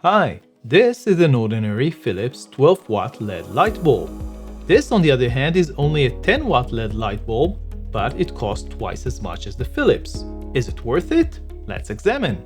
Hi, this is an ordinary Philips 12-watt LED light bulb. This, on the other hand, is only a 10-watt LED light bulb, but it costs twice as much as the Philips. Is it worth it? Let's examine.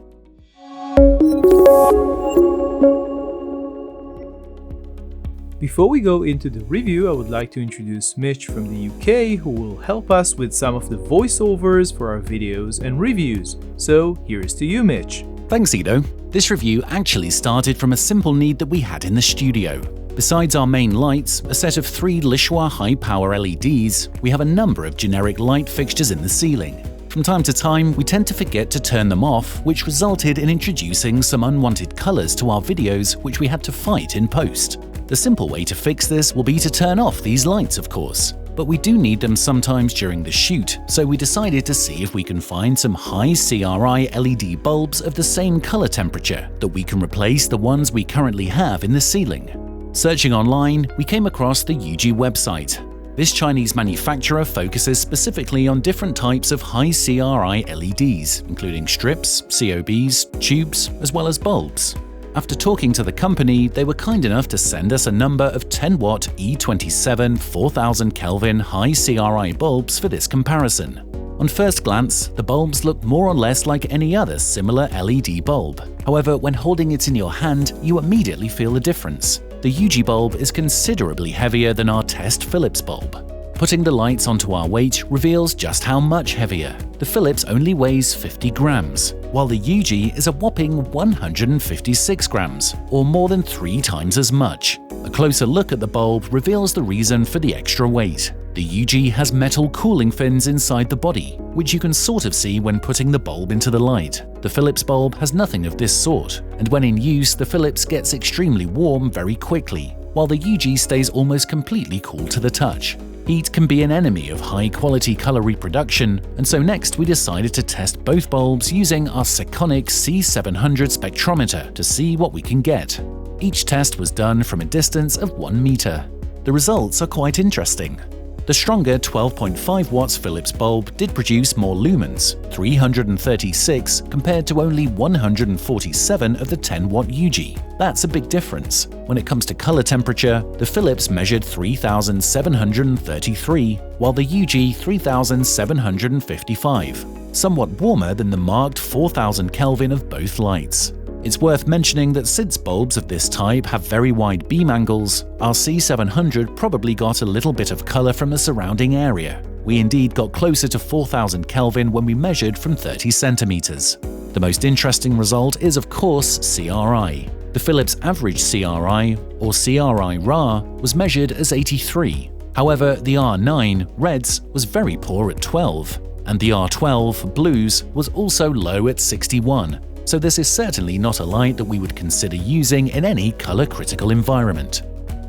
Before we go into the review, I would like to introduce Mitch from the UK, who will help us with some of the voiceovers for our videos and reviews. So here's to you, Mitch. Thanks, Ido. This review actually started from a simple need that we had in the studio. Besides our main lights, a set of 3 Lishuai high-power LEDs, we have a number of generic light fixtures in the ceiling. From time to time, we tend to forget to turn them off, which resulted in introducing some unwanted colors to our videos, which we had to fight in post. The simple way to fix this will be to turn off these lights, of course. But we do need them sometimes during the shoot, so we decided to see if we can find some high-CRI LED bulbs of the same color temperature that we can replace the ones we currently have in the ceiling. Searching online, we came across the UG website. This Chinese manufacturer focuses specifically on different types of high-CRI LEDs, including strips, COBs, tubes, as well as bulbs. After talking to the company, they were kind enough to send us a number of 10-watt E27 4000 Kelvin high-CRI bulbs for this comparison. On first glance, the bulbs look more or less like any other similar LED bulb. However, when holding it in your hand, you immediately feel a difference. The UG bulb is considerably heavier than our test Philips bulb. Putting the lights onto our weight reveals just how much heavier. The Philips only weighs 50 grams, while the UG is a whopping 156 grams, or more than 3 times as much. A closer look at the bulb reveals the reason for the extra weight. The UG has metal cooling fins inside the body, which you can sort of see when putting the bulb into the light. The Philips bulb has nothing of this sort, and when in use, the Philips gets extremely warm very quickly, while the UG stays almost completely cool to the touch. Heat can be an enemy of high-quality color reproduction, and so next we decided to test both bulbs using our Sekonic C700 spectrometer to see what we can get. Each test was done from a distance of 1 meter. The results are quite interesting. The stronger 12.5 watts Philips bulb did produce more lumens, 336 compared to only 147 of the 10-watt UG. That's a big difference. When it comes to color temperature, the Philips measured 3,733, while the UG 3,755, somewhat warmer than the marked 4,000 Kelvin of both lights. It's worth mentioning that since bulbs of this type have very wide beam angles, our C700 probably got a little bit of color from the surrounding area. We indeed got closer to 4,000 Kelvin when we measured from 30 centimeters. The most interesting result is, of course, CRI. The Philips average CRI, or CRI RA, was measured as 83. However, the R9 reds was very poor at 12, and the R12 blues was also low at 61. So this is certainly not a light that we would consider using in any color-critical environment.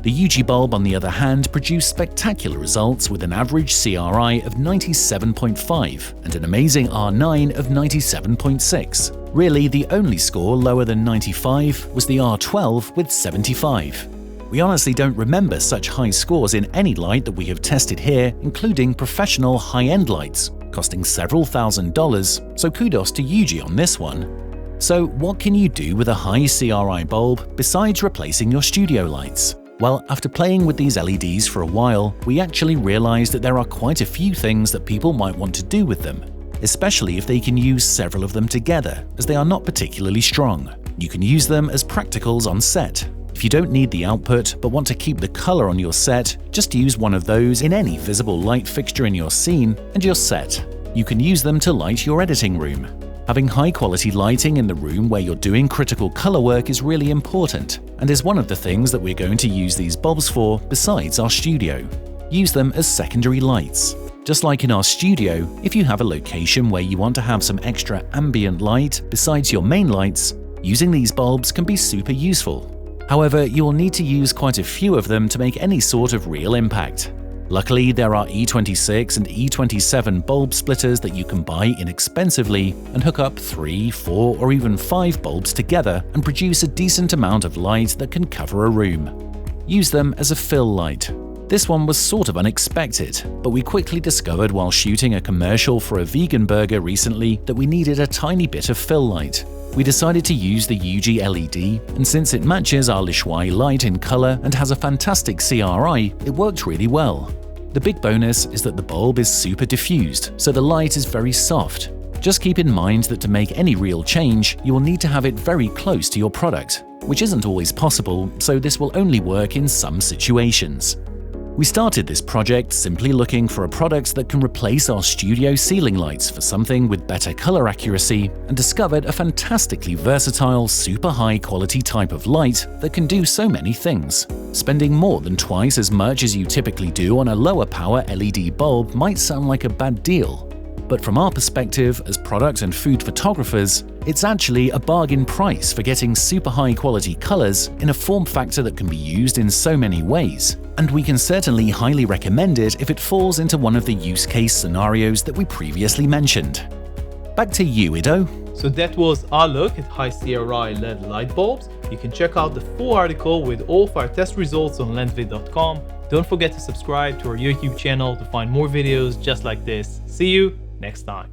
The UG bulb, on the other hand, produced spectacular results with an average CRI of 97.5 and an amazing R9 of 97.6. Really, the only score lower than 95 was the R12 with 75. We honestly don't remember such high scores in any light that we have tested here, including professional high-end lights, costing several $1,000s, so kudos to UG on this one. So what can you do with a high-CRI bulb besides replacing your studio lights? Well, after playing with these LEDs for a while, we actually realized that there are quite a few things that people might want to do with them, especially if they can use several of them together, as they are not particularly strong. You can use them as practicals on set. If you don't need the output but want to keep the color on your set, just use one of those in any visible light fixture in your scene and you're set. You can use them to light your editing room. Having high-quality lighting in the room where you're doing critical color work is really important, and is one of the things that we're going to use these bulbs for besides our studio. Use them as secondary lights. Just like in our studio, if you have a location where you want to have some extra ambient light besides your main lights, using these bulbs can be super useful. However, you will need to use quite a few of them to make any sort of real impact. Luckily, there are E26 and E27 bulb splitters that you can buy inexpensively and hook up 3, 4, or even 5 bulbs together and produce a decent amount of light that can cover a room. Use them as a fill light. This one was sort of unexpected, but we quickly discovered while shooting a commercial for a vegan burger recently that we needed a tiny bit of fill light. We decided to use the UG LED, and since it matches our Lishuai light in color and has a fantastic CRI, it worked really well. The big bonus is that the bulb is super diffused, so the light is very soft. Just keep in mind that to make any real change, you will need to have it very close to your product, which isn't always possible, so this will only work in some situations. We started this project simply looking for a product that can replace our studio ceiling lights for something with better color accuracy, and discovered a fantastically versatile, super high quality type of light that can do so many things. Spending more than twice as much as you typically do on a lower power LED bulb might sound like a bad deal. But from our perspective as product and food photographers, it's actually a bargain price for getting super high quality colors in a form factor that can be used in so many ways, and we can certainly highly recommend it if it falls into one of the use case scenarios that we previously mentioned. Back to you, Ido. So that was our look at High-CRI LED light bulbs. You can check out the full article with all of our test results on LensVid.com. Don't forget to subscribe to our YouTube channel to find more videos just like this. See you next time.